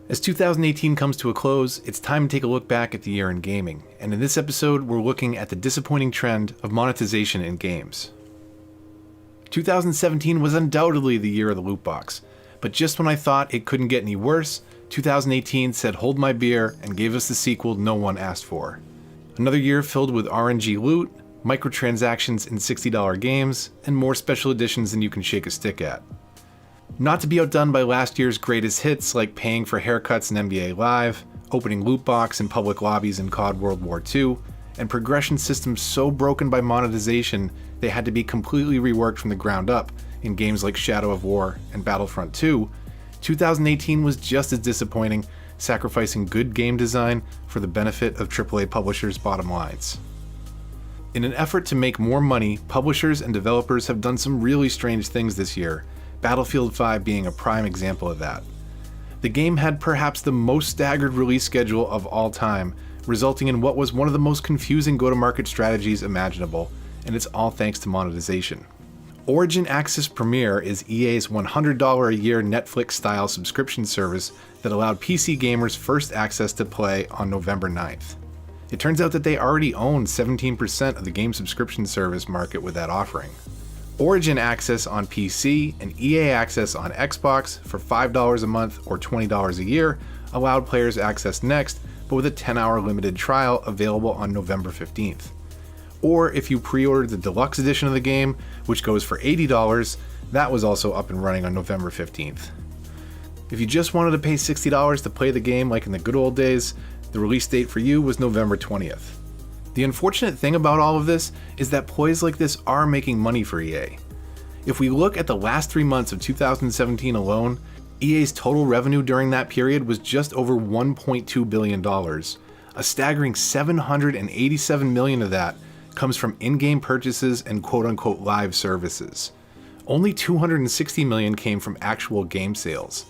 As 2018 comes to a close, it's time to take a look back at the year in gaming, and in this episode we're looking at the disappointing trend of monetization in games. 2017 was undoubtedly the year of the loot box, but just when I thought it couldn't get any worse, 2018 said hold my beer and gave us the sequel no one asked for. Another year filled with RNG loot, microtransactions in $60 games, and more special editions than you can shake a stick at. Not to be outdone by last year's greatest hits like paying for haircuts in NBA Live, opening loot box in public lobbies in COD World War II, and progression systems so broken by monetization they had to be completely reworked from the ground up in games like Shadow of War and Battlefront 2, 2018 was just as disappointing, sacrificing good game design for the benefit of AAA publishers' bottom lines. In an effort to make more money, publishers and developers have done some really strange things this year, Battlefield 5 being a prime example of that. The game had perhaps the most staggered release schedule of all time, resulting in what was one of the most confusing go-to-market strategies imaginable, and it's all thanks to monetization. Origin Access Premier is EA's $100 a year Netflix-style subscription service that allowed PC gamers first access to play on November 9th. It turns out that they already own 17% of the game subscription service market with that offering. Origin Access on PC and EA Access on Xbox for $5 a month or $20 a year allowed players access next, but with a 10-hour limited trial available on November 15th. Or if you pre-ordered the deluxe edition of the game, which goes for $80, that was also up and running on November 15th. If you just wanted to pay $60 to play the game like in the good old days, the release date for you was November 20th. The unfortunate thing about all of this is that ploys like this are making money for EA. If we look at the last 3 months of 2017 alone, EA's total revenue during that period was just over $1.2 billion. A staggering $787 million of that comes from in-game purchases and quote-unquote live services. Only $260 million came from actual game sales.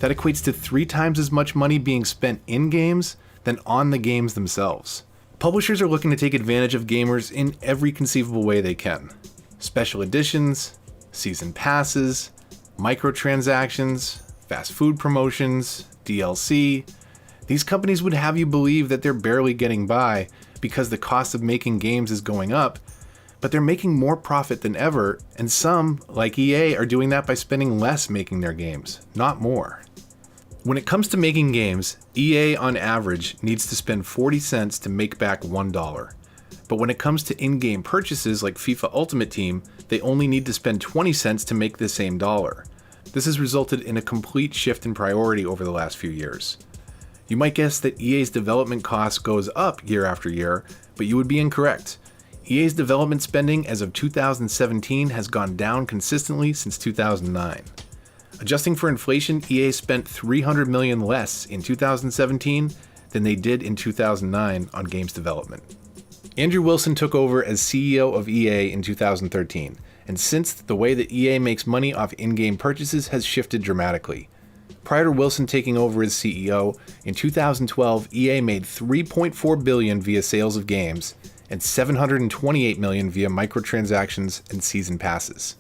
That equates to 3 times as much money being spent in games than on the games themselves. Publishers are looking to take advantage of gamers in every conceivable way they can. Special editions, season passes, microtransactions, fast food promotions, DLC. These companies would have you believe that they're barely getting by because the cost of making games is going up, but they're making more profit than ever, and some, like EA, are doing that by spending less making their games, not more. When it comes to making games, EA on average needs to spend 40 cents to make back $1. But when it comes to in-game purchases like FIFA Ultimate Team, they only need to spend 20 cents to make the same dollar. This has resulted in a complete shift in priority over the last few years. You might guess that EA's development cost goes up year after year, but you would be incorrect. EA's development spending as of 2017 has gone down consistently since 2009. Adjusting for inflation, EA spent $300 million less in 2017 than they did in 2009 on games development. Andrew Wilson took over as CEO of EA in 2013, and since the way that EA makes money off in-game purchases has shifted dramatically. Prior to Wilson taking over as CEO, in 2012 EA made $3.4 billion via sales of games and $728 million via microtransactions and season passes.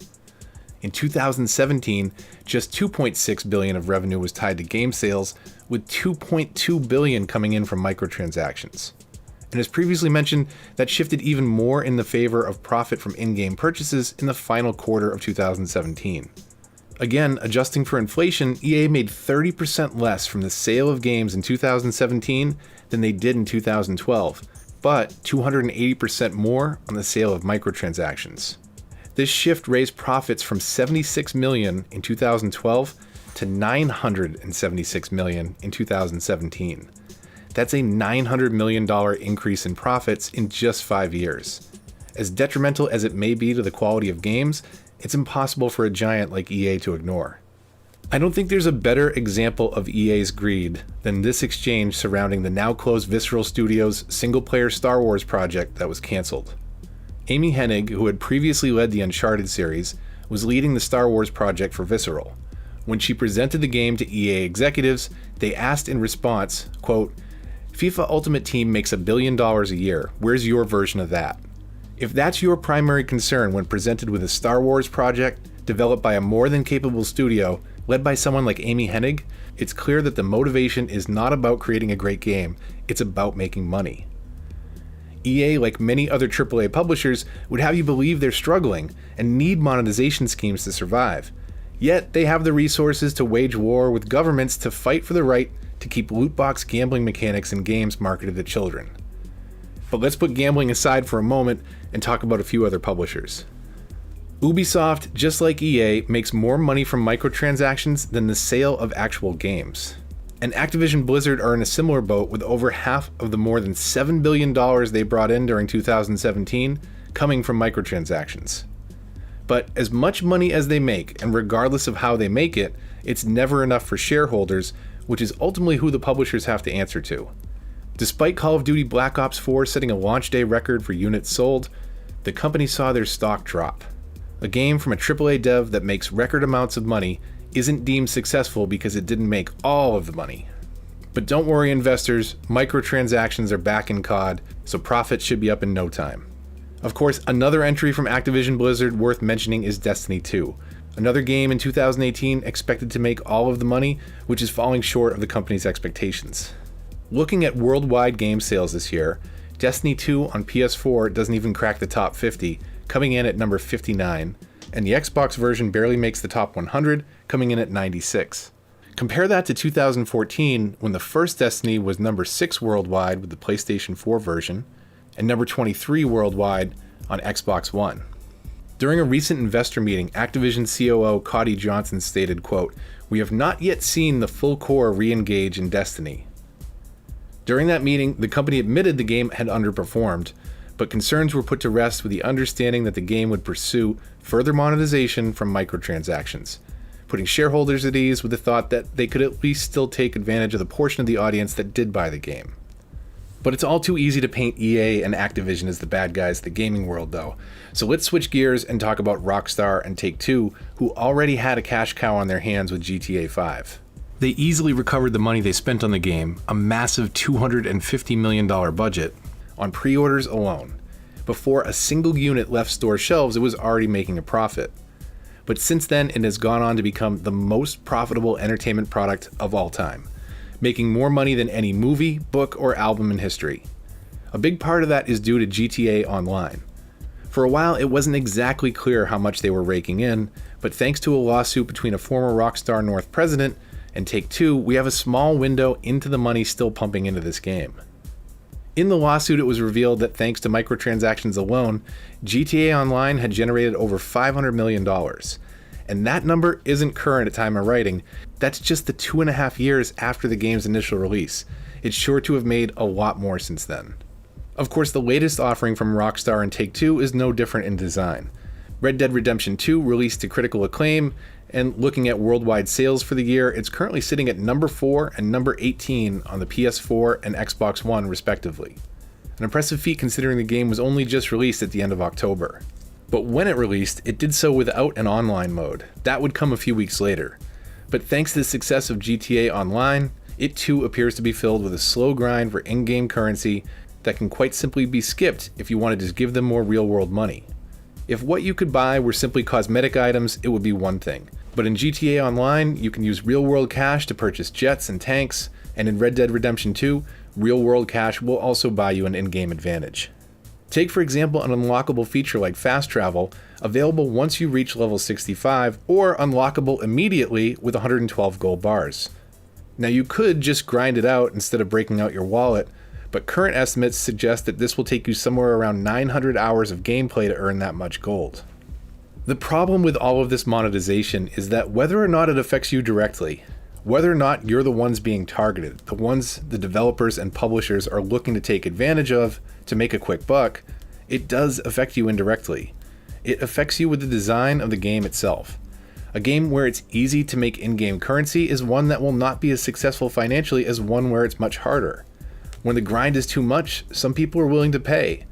In 2017, just $2.6 billion of revenue was tied to game sales, with $2.2 billion coming in from microtransactions. And as previously mentioned, that shifted even more in the favor of profit from in-game purchases in the final quarter of 2017. Again, adjusting for inflation, EA made 30% less from the sale of games in 2017 than they did in 2012, but 280% more on the sale of microtransactions. This shift raised profits from $76 million in 2012 to $976 million in 2017. That's a $900 million increase in profits in just 5 years. As detrimental as it may be to the quality of games, it's impossible for a giant like EA to ignore. I don't think there's a better example of EA's greed than this exchange surrounding the now closed Visceral Studios single-player Star Wars project that was cancelled. Amy Hennig, who had previously led the Uncharted series, was leading the Star Wars project for Visceral. When she presented the game to EA executives, they asked in response, quote, "FIFA Ultimate Team makes $1 billion a year. Where's your version of that?" If that's your primary concern when presented with a Star Wars project developed by a more than capable studio led by someone like Amy Hennig, it's clear that the motivation is not about creating a great game, it's about making money. EA, like many other AAA publishers, would have you believe they're struggling and need monetization schemes to survive. Yet, they have the resources to wage war with governments to fight for the right to keep loot box gambling mechanics in games marketed to children. But let's put gambling aside for a moment and talk about a few other publishers. Ubisoft, just like EA, makes more money from microtransactions than the sale of actual games. And Activision Blizzard are in a similar boat, with over half of the more than $7 billion they brought in during 2017 coming from microtransactions. But as much money as they make, and regardless of how they make it, it's never enough for shareholders, which is ultimately who the publishers have to answer to. Despite Call of Duty Black Ops 4 setting a launch day record for units sold, the company saw their stock drop. A game from a AAA dev that makes record amounts of money isn't deemed successful because it didn't make all of the money. But don't worry, investors, microtransactions are back in COD, so profits should be up in no time. Of course, another entry from Activision Blizzard worth mentioning is Destiny 2, another game in 2018 expected to make all of the money, which is falling short of the company's expectations. Looking at worldwide game sales this year, Destiny 2 on PS4 doesn't even crack the top 50, coming in at number 59, and the Xbox version barely makes the top 100, coming in at 96. Compare that to 2014, when the first Destiny was number 6 worldwide with the PlayStation 4 version, and number 23 worldwide on Xbox One. During a recent investor meeting, Activision COO Cody Johnson stated, quote, "We have not yet seen the full core re-engage in Destiny." During that meeting, the company admitted the game had underperformed, but concerns were put to rest with the understanding that the game would pursue further monetization from microtransactions, putting shareholders at ease with the thought that they could at least still take advantage of the portion of the audience that did buy the game. But it's all too easy to paint EA and Activision as the bad guys of the gaming world, though. So let's switch gears and talk about Rockstar and Take-Two, who already had a cash cow on their hands with GTA 5. They easily recovered the money they spent on the game, a massive $250 million budget, on pre-orders alone. Before a single unit left store shelves, it was already making a profit. But since then, it has gone on to become the most profitable entertainment product of all time, making more money than any movie, book, or album in history. A big part of that is due to GTA Online. For a while, it wasn't exactly clear how much they were raking in, but thanks to a lawsuit between a former Rockstar North president and Take-Two, we have a small window into the money still pumping into this game. In the lawsuit, it was revealed that thanks to microtransactions alone, GTA Online had generated over $500 million. And that number isn't current at time of writing. That's just the 2.5 years after the game's initial release. It's sure to have made a lot more since then. Of course, the latest offering from Rockstar and Take-Two is no different in design. Red Dead Redemption 2 released to critical acclaim, and looking at worldwide sales for the year, it's currently sitting at number 4 and number 18 on the PS4 and Xbox One respectively. An impressive feat considering the game was only just released at the end of October. But when it released, it did so without an online mode. That would come a few weeks later. But thanks to the success of GTA Online, it too appears to be filled with a slow grind for in-game currency that can quite simply be skipped if you want to just give them more real-world money. If what you could buy were simply cosmetic items, it would be one thing. But in GTA Online, you can use real-world cash to purchase jets and tanks, and in Red Dead Redemption 2, real-world cash will also buy you an in-game advantage. Take for example an unlockable feature like fast travel, available once you reach level 65, or unlockable immediately with 112 gold bars. Now you could just grind it out instead of breaking out your wallet, but current estimates suggest that this will take you somewhere around 900 hours of gameplay to earn that much gold. The problem with all of this monetization is that whether or not it affects you directly, whether or not you're the ones being targeted, the ones the developers and publishers are looking to take advantage of to make a quick buck, it does affect you indirectly. It affects you with the design of the game itself. A game where it's easy to make in-game currency is one that will not be as successful financially as one where it's much harder. When the grind is too much, some people are willing to pay,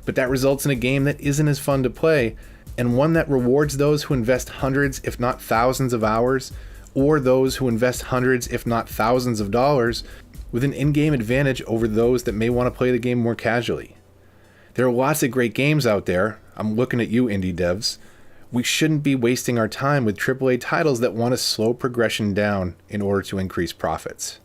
but that results in a game that isn't as fun to play, and one that rewards those who invest hundreds if not thousands of hours, or those who invest hundreds if not thousands of dollars, with an in-game advantage over those that may want to play the game more casually. There are lots of great games out there, I'm looking at you indie devs, We shouldn't be wasting our time with AAA titles that want to slow progression down in order to increase profits.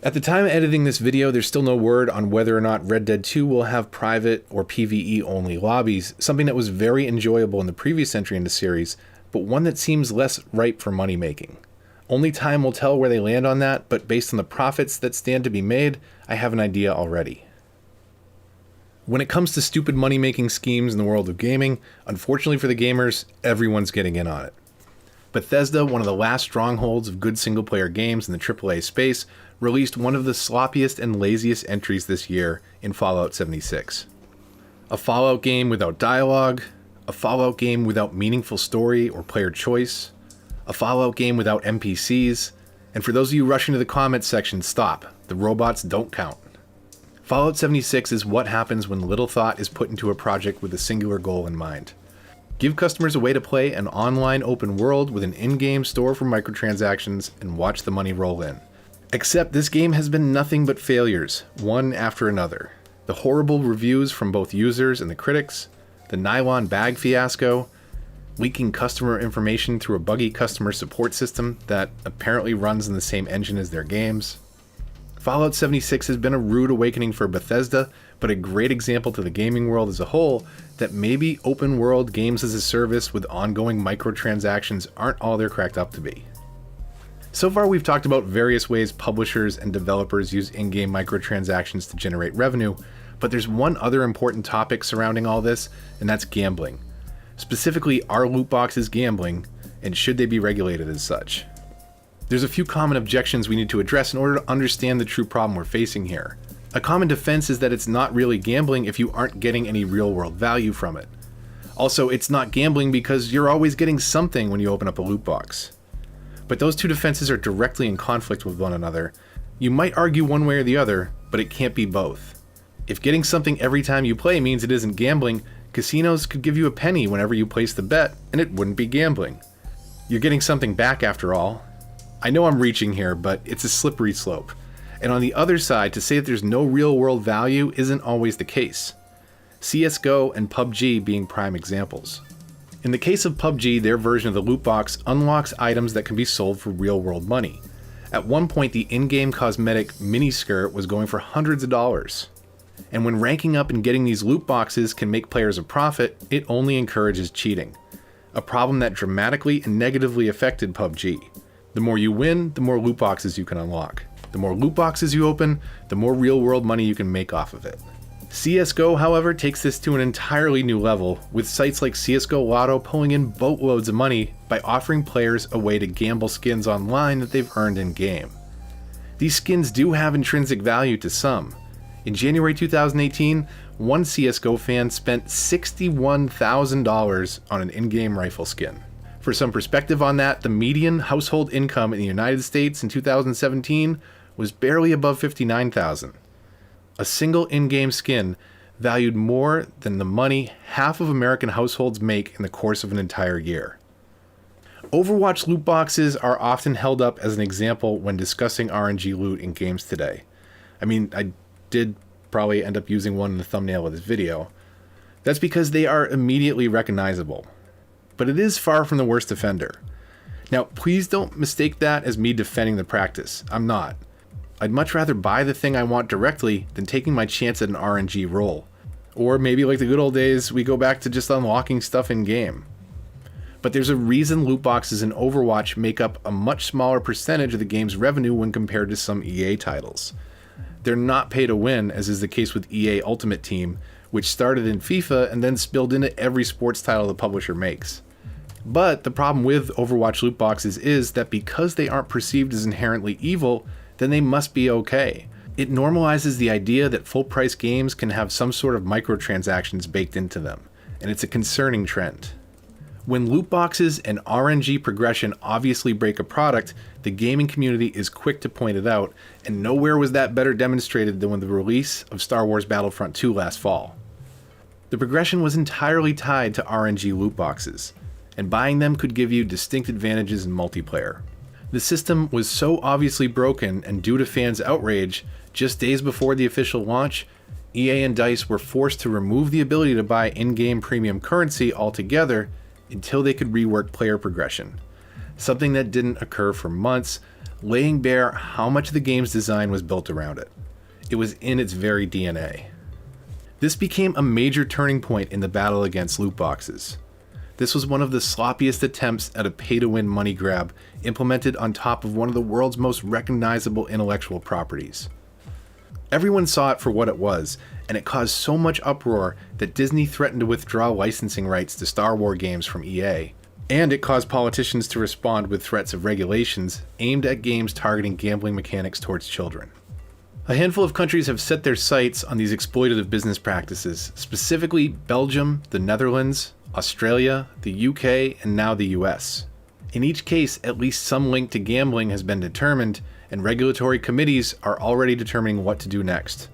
At the time of editing this video, there's still no word on whether or not Red Dead 2 will have private or PvE only lobbies, something that was very enjoyable in the previous entry in the series, but one that seems less ripe for money making. Only time will tell where they land on that, but based on the profits that stand to be made, I have an idea already. When it comes to stupid money-making schemes in the world of gaming, unfortunately for the gamers, everyone's getting in on it. Bethesda, one of the last strongholds of good single-player games in the AAA space, released one of the sloppiest and laziest entries this year in Fallout 76. A Fallout game without dialogue, a Fallout game without meaningful story or player choice, a Fallout game without NPCs, and for those of you rushing to the comments section, stop. The robots don't count. Fallout 76 is what happens when little thought is put into a project with a singular goal in mind. Give customers a way to play an online open world with an in-game store for microtransactions and watch the money roll in. Except this game has been nothing but failures, one after another. The horrible reviews from both users and the critics, the nylon bag fiasco, leaking customer information through a buggy customer support system that apparently runs in the same engine as their games. Fallout 76 has been a rude awakening for Bethesda, but a great example to the gaming world as a whole that maybe open world games as a service with ongoing microtransactions aren't all they're cracked up to be. So far we've talked about various ways publishers and developers use in-game microtransactions to generate revenue, but there's one other important topic surrounding all this, and that's gambling. Specifically, are loot boxes gambling, and should they be regulated as such? There's a few common objections we need to address in order to understand the true problem we're facing here. A common defense is that it's not really gambling if you aren't getting any real-world value from it. Also, it's not gambling because you're always getting something when you open up a loot box. But those two defenses are directly in conflict with one another. You might argue one way or the other, but it can't be both. If getting something every time you play means it isn't gambling, casinos could give you a penny whenever you place the bet, and it wouldn't be gambling. You're getting something back after all. I know I'm reaching here, but it's a slippery slope. And on the other side, to say that there's no real-world value isn't always the case. CSGO and PUBG being prime examples. In the case of PUBG, their version of the loot box unlocks items that can be sold for real-world money. At one point, the in-game cosmetic miniskirt was going for hundreds of dollars. And when ranking up and getting these loot boxes can make players a profit, it only encourages cheating. A problem that dramatically and negatively affected PUBG. The more you win, the more loot boxes you can unlock. The more loot boxes you open, the more real-world money you can make off of it. CSGO, however, takes this to an entirely new level, with sites like CSGO Lotto pulling in boatloads of money by offering players a way to gamble skins online that they've earned in-game. These skins do have intrinsic value to some. In January 2018, one CSGO fan spent $61,000 on an in-game rifle skin. For some perspective on that, the median household income in the United States in 2017 was barely above $59,000. A single in-game skin valued more than the money half of American households make in the course of an entire year. Overwatch loot boxes are often held up as an example when discussing RNG loot in games today. I mean, I did probably end up using one in the thumbnail of this video. That's because they are immediately recognizable. But it is far from the worst offender. Now, please don't mistake that as me defending the practice. I'm not. I'd much rather buy the thing I want directly than taking my chance at an RNG roll. Or maybe like the good old days, we go back to just unlocking stuff in-game. But there's a reason loot boxes in Overwatch make up a much smaller percentage of the game's revenue when compared to some EA titles. They're not pay to win, as is the case with EA Ultimate Team, which started in FIFA and then spilled into every sports title the publisher makes. But the problem with Overwatch loot boxes is that because they aren't perceived as inherently evil, then they must be okay. It normalizes the idea that full-price games can have some sort of microtransactions baked into them, and it's a concerning trend. When loot boxes and RNG progression obviously break a product, the gaming community is quick to point it out, and nowhere was that better demonstrated than with the release of Star Wars Battlefront 2 last fall. The progression was entirely tied to RNG loot boxes, and buying them could give you distinct advantages in multiplayer. The system was so obviously broken, and due to fans' outrage, just days before the official launch, EA and DICE were forced to remove the ability to buy in-game premium currency altogether until they could rework player progression, something that didn't occur for months, laying bare how much of the game's design was built around it. It was in its very DNA. This became a major turning point in the battle against loot boxes. This was one of the sloppiest attempts at a pay-to-win money grab implemented on top of one of the world's most recognizable intellectual properties. Everyone saw it for what it was, and it caused so much uproar that Disney threatened to withdraw licensing rights to Star Wars games from EA, and it caused politicians to respond with threats of regulations aimed at games targeting gambling mechanics towards children. A handful of countries have set their sights on these exploitative business practices, specifically Belgium, the Netherlands, Australia, the UK, and now the US. In each case, at least some link to gambling has been determined, and regulatory committees are already determining what to do next.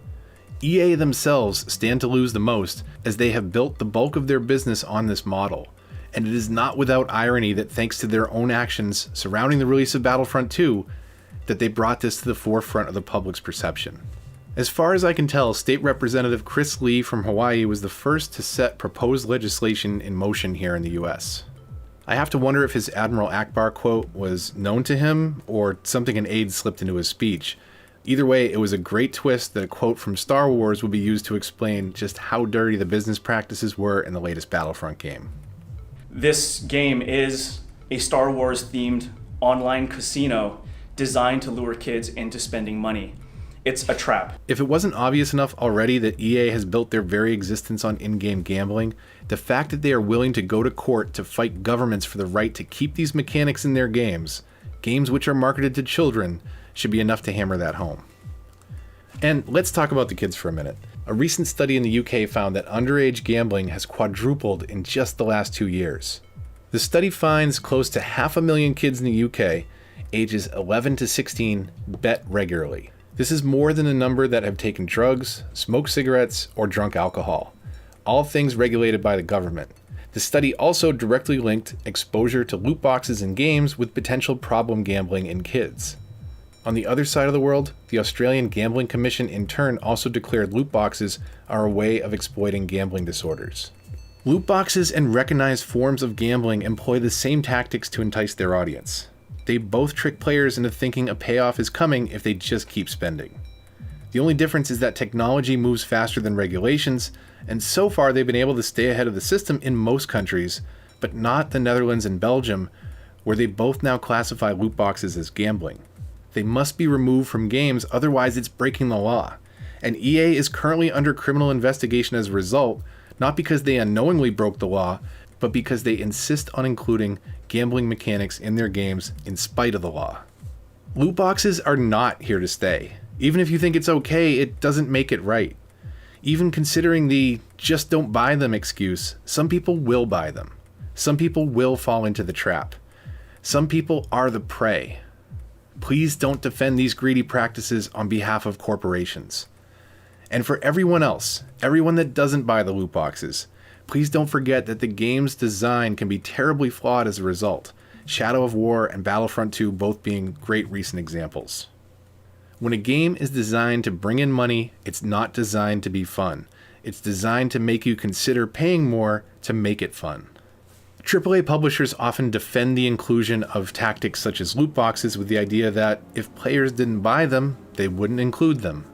EA themselves stand to lose the most, as they have built the bulk of their business on this model, and it is not without irony that thanks to their own actions surrounding the release of Battlefront 2, that they brought this to the forefront of the public's perception. As far as I can tell, State Representative Chris Lee from Hawaii was the first to set proposed legislation in motion here in the US. I have to wonder if his Admiral Akbar quote was known to him, or something an aide slipped into his speech. Either way, it was a great twist that a quote from Star Wars would be used to explain just how dirty the business practices were in the latest Battlefront game. This game is a Star Wars themed online casino designed to lure kids into spending money. It's a trap. If it wasn't obvious enough already that EA has built their very existence on in-game gambling, the fact that they are willing to go to court to fight governments for the right to keep these mechanics in their games which are marketed to children, should be enough to hammer that home. And let's talk about the kids for a minute. A recent study in the UK found that underage gambling has quadrupled in just the last 2 years. The study finds close to 500,000 kids in the UK, ages 11 to 16, bet regularly. This is more than the number that have taken drugs, smoked cigarettes, or drunk alcohol, all things regulated by the government. The study also directly linked exposure to loot boxes in games with potential problem gambling in kids. On the other side of the world, the Australian Gambling Commission in turn also declared loot boxes are a way of exploiting gambling disorders. Loot boxes and recognized forms of gambling employ the same tactics to entice their audience. They both trick players into thinking a payoff is coming if they just keep spending. The only difference is that technology moves faster than regulations, and so far they've been able to stay ahead of the system in most countries, but not the Netherlands and Belgium, where they both now classify loot boxes as gambling. They must be removed from games, otherwise it's breaking the law. And EA is currently under criminal investigation as a result, not because they unknowingly broke the law, but because they insist on including gambling mechanics in their games in spite of the law. Loot boxes are not here to stay. Even if you think it's okay, it doesn't make it right. Even considering the just don't buy them excuse, some people will buy them. Some people will fall into the trap. Some people are the prey. Please don't defend these greedy practices on behalf of corporations. And for everyone else, everyone that doesn't buy the loot boxes, please don't forget that the game's design can be terribly flawed as a result, Shadow of War and Battlefront 2 both being great recent examples. When a game is designed to bring in money, it's not designed to be fun. It's designed to make you consider paying more to make it fun. AAA publishers often defend the inclusion of tactics such as loot boxes with the idea that if players didn't buy them, they wouldn't include them.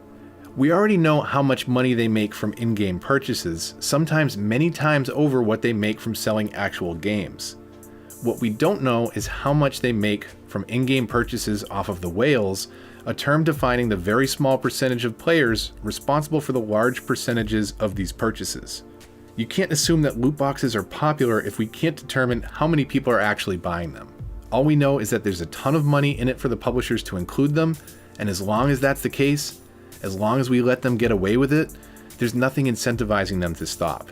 We already know how much money they make from in-game purchases, sometimes many times over what they make from selling actual games. What we don't know is how much they make from in-game purchases off of the whales, a term defining the very small percentage of players responsible for the large percentages of these purchases. You can't assume that loot boxes are popular if we can't determine how many people are actually buying them. All we know is that there's a ton of money in it for the publishers to include them, and as long as that's the case, as long as we let them get away with it, there's nothing incentivizing them to stop.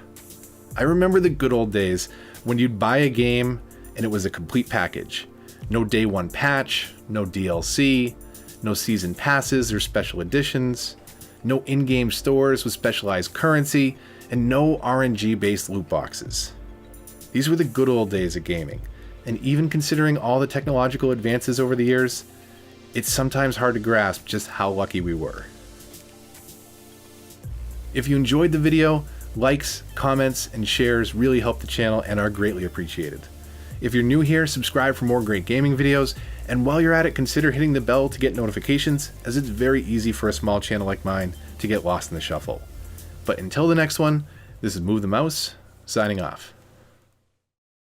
I remember the good old days when you'd buy a game and it was a complete package. No day one patch, no DLC, no season passes or special editions, no in-game stores with specialized currency, and no RNG-based loot boxes. These were the good old days of gaming, and even considering all the technological advances over the years, it's sometimes hard to grasp just how lucky we were. If you enjoyed the video, Likes, comments, and shares really help the channel and are greatly appreciated. If you're new here, subscribe for more great gaming videos, and while you're at it, consider hitting the bell to get notifications, as it's very easy for a small channel like mine to get lost in the shuffle. But until the next one, this is Move the Mouse, signing off.